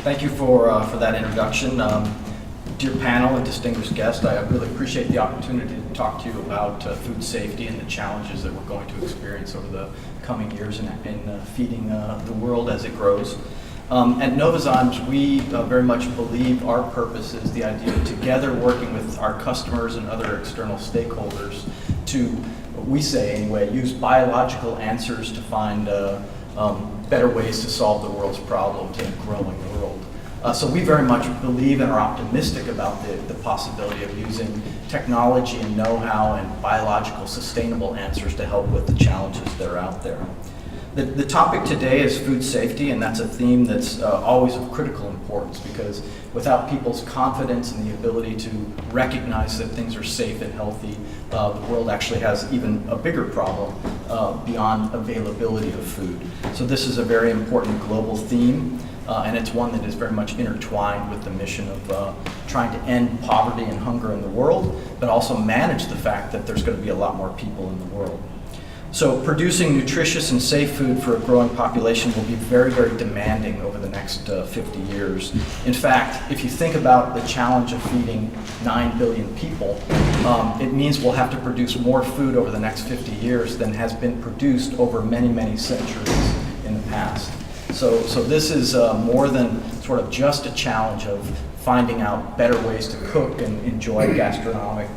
Thank you for that introduction. Dear panel and distinguished guest, I really appreciate the opportunity to talk to you about food safety and the challenges that we're going to experience over the coming years in feeding the world as it grows. At Novozymes, we very much believe our purpose is the idea of together working with our customers and other external stakeholders to, we say anyway, use biological answers to find better ways to solve the world's problems in a growing world. So we very much believe and are optimistic about the possibility of using technology and know-how and biological sustainable answers to help with the challenges that are out there. The topic today is food safety, and that's a theme that's always of critical importance, because without people's confidence and the ability to recognize that things are safe and healthy, the world actually has even a bigger problem beyond availability of food. So this is a very important global theme, and it's one that is very much intertwined with the mission of trying to end poverty and hunger in the world, but also manage the fact that there's going to be a lot more people in the world. So producing nutritious and safe food for a growing population will be very, very demanding over the next 50 years. In fact, if you think about the challenge of feeding 9 billion people, it means we'll have to produce more food over the next 50 years than has been produced over many, many centuries in the past. So this is more than sort of just a challenge of finding out better ways to cook and enjoy gastronomic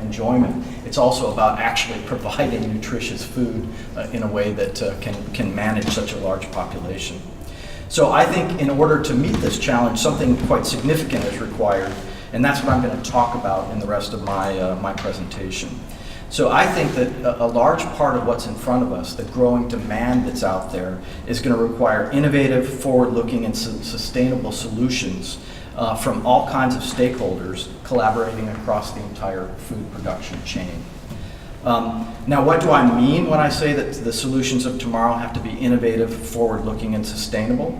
enjoyment. It's also about actually providing nutritious food in a way that can manage such a large population. So I think in order to meet this challenge, something quite significant is required, and that's what I'm going to talk about in the rest of my presentation. So I think that a large part of what's in front of us, the growing demand that's out there, is going to require innovative, forward-looking, and sustainable solutions from all kinds of stakeholders collaborating across the entire food production chain. Now, what do I mean when I say that the solutions of tomorrow have to be innovative, forward-looking, and sustainable?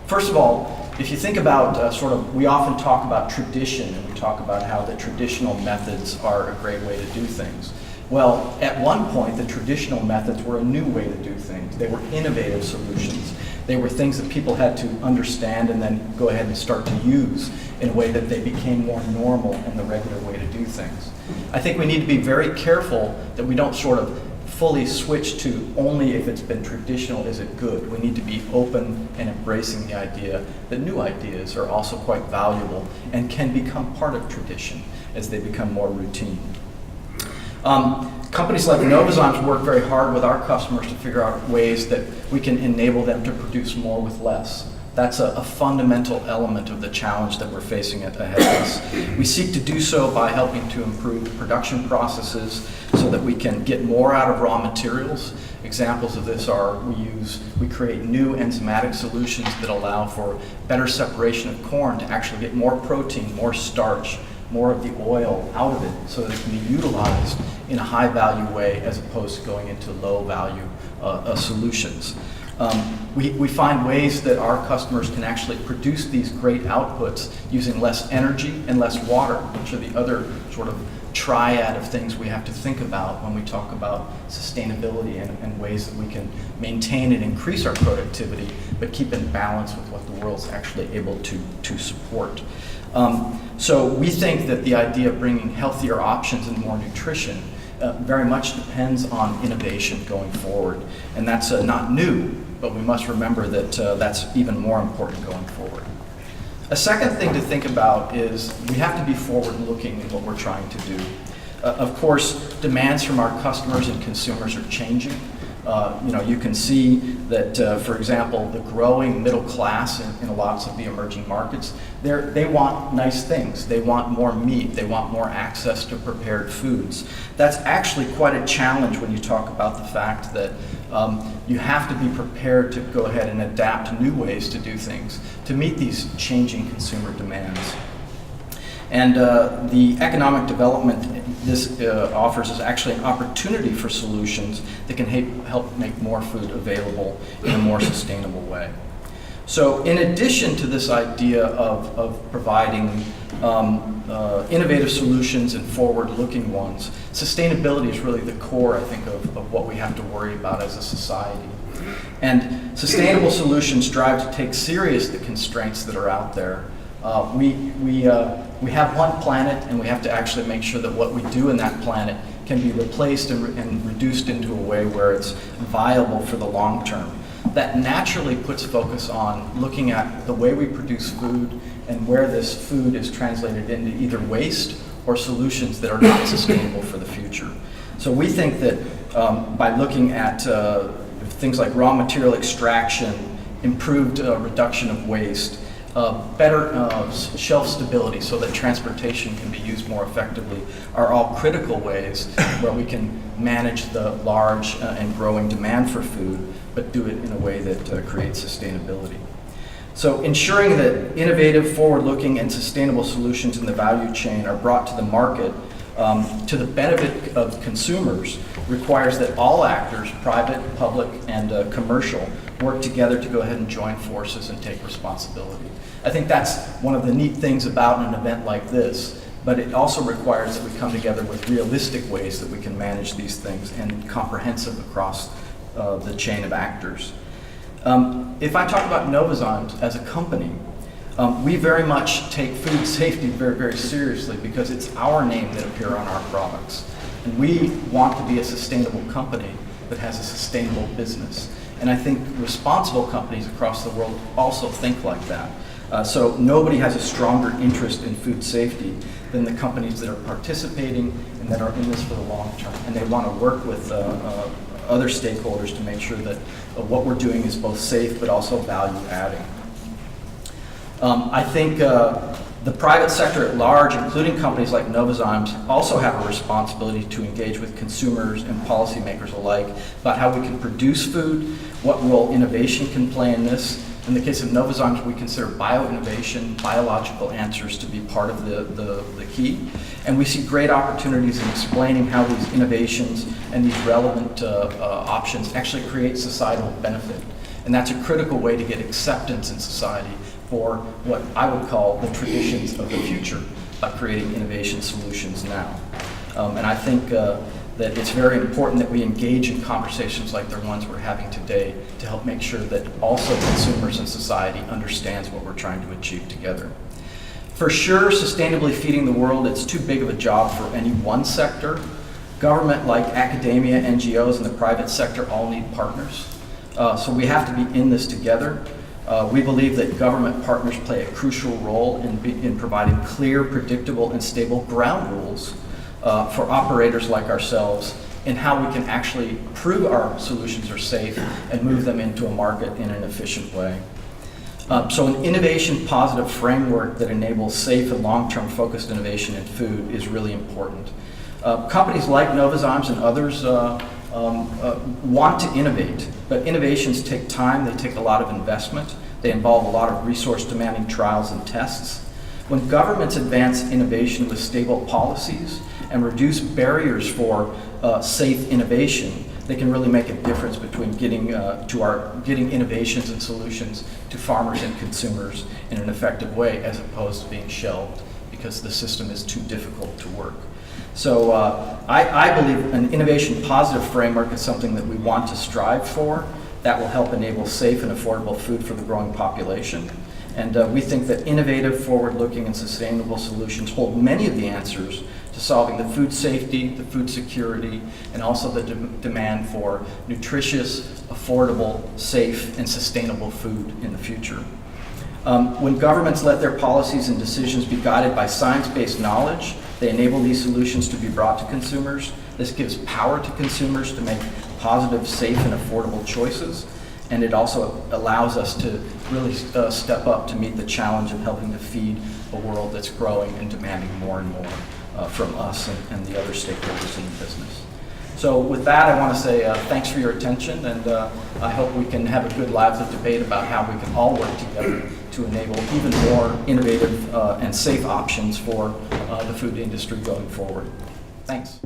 First of all, if you think about we often talk about tradition, and we talk about how the traditional methods are a great way to do things. Well, at one point, the traditional methods were a new way to do things. They were innovative solutions. They were things that people had to understand and then go ahead and start to use in a way that they became more normal and the regular way to do things. I think we need to be very careful that we don't sort of fully switch to only if it's been traditional is it good. We need to be open and embracing the idea that new ideas are also quite valuable and can become part of tradition as they become more routine. Companies like Novozymes work very hard with our customers to figure out ways that we can enable them to produce more with less. That's a fundamental element of the challenge that we're facing ahead of us. We seek to do so by helping to improve production processes so that we can get more out of raw materials. Examples of this are we create new enzymatic solutions that allow for better separation of corn to actually get more protein, more starch, more of the oil out of it so that it can be utilized in a high value way as opposed to going into low value solutions. We find ways that our customers can actually produce these great outputs using less energy and less water, which are the other sort of triad of things we have to think about when we talk about sustainability and ways that we can maintain and increase our productivity, but keep in balance with what the world's actually able to support. So we think that the idea of bringing healthier options and more nutrition very much depends on innovation going forward. And that's not new, but we must remember that that's even more important going forward. A second thing to think about is we have to be forward-looking in what we're trying to do. Of course, demands from our customers and consumers are changing. You can see that, for example, the growing middle class in lots of the emerging markets, they want nice things. They want more meat. They want more access to prepared foods. That's actually quite a challenge when you talk about the fact that you have to be prepared to go ahead and adapt new ways to do things to meet these changing consumer demands. And the economic development this offers is actually an opportunity for solutions that can help make more food available in a more sustainable way. So in addition to this idea of providing innovative solutions and forward-looking ones, sustainability is really the core, I think, of what we have to worry about as a society. And sustainable solutions strive to take serious the constraints that are out there. We have one planet, and we have to actually make sure that what we do in that planet can be replaced and reduced into a way where it's viable for the long term. That naturally puts focus on looking at the way we produce food and where this food is translated into either waste or solutions that are not sustainable for the future. So we think that by looking at things like raw material extraction, improved reduction of waste, better shelf stability so that transportation can be used more effectively are all critical ways where we can manage the large and growing demand for food, but do it in a way that creates sustainability. So ensuring that innovative, forward-looking, and sustainable solutions in the value chain are brought to the market to the benefit of consumers requires that all actors, private, public, and commercial, work together to go ahead and join forces and take responsibility. I think that's one of the neat things about an event like this, but it also requires that we come together with realistic ways that we can manage these things and comprehensive across the chain of actors. If I talk about Novozymes as a company, we very much take food safety very, very seriously because it's our name that appear on our products. And we want to be a sustainable company that has a sustainable business. And I think responsible companies across the world also think like that. So nobody has a stronger interest in food safety than the companies that are participating and that are in this for the long term. And they want to work with other stakeholders to make sure that what we're doing is both safe but also value adding. I think the private sector at large, including companies like Novozymes, also have a responsibility to engage with consumers and policymakers alike about how we can produce food, what role innovation can play in this. In the case of Novozymes, we consider bio-innovation, biological answers to be part of the key. And we see great opportunities in explaining how these innovations and these relevant options actually create societal benefit. And that's a critical way to get acceptance in society for what I would call the traditions of the future by creating innovation solutions now. And I think that it's very important that we engage in conversations like the ones we're having today to help make sure that also consumers and society understands what we're trying to achieve together. For sure, sustainably feeding the world, it's too big of a job for any one sector. Government, like academia, NGOs, and the private sector all need partners. So we have to be in this together. We believe that government partners play a crucial role in providing clear, predictable, and stable ground rules for operators like ourselves in how we can actually prove our solutions are safe and move them into a market in an efficient way. So an innovation positive framework that enables safe and long-term focused innovation in food is really important. Companies like Novozymes and others want to innovate, but innovations take time, they take a lot of investment, they involve a lot of resource-demanding trials and tests. When governments advance innovation with stable policies and reduce barriers for safe innovation, they can really make a difference between getting innovations and solutions to farmers and consumers in an effective way, as opposed to being shelved because the system is too difficult to work. So I believe an innovation positive framework is something that we want to strive for. That will help enable safe and affordable food for the growing population. And we think that innovative, forward-looking, and sustainable solutions hold many of the answers to solving the food safety, the food security, and also the demand for nutritious, affordable, safe, and sustainable food in the future. When governments let their policies and decisions be guided by science-based knowledge, they enable these solutions to be brought to consumers. This gives power to consumers to make positive, safe, and affordable choices. And it also allows us to really step up to meet the challenge of helping to feed a world that's growing and demanding more and more from us and the other stakeholders in the business. So with that, I want to say thanks for your attention, and I hope we can have a good lively debate about how we can all work together to enable even more innovative and safe options for the food industry going forward. Thanks.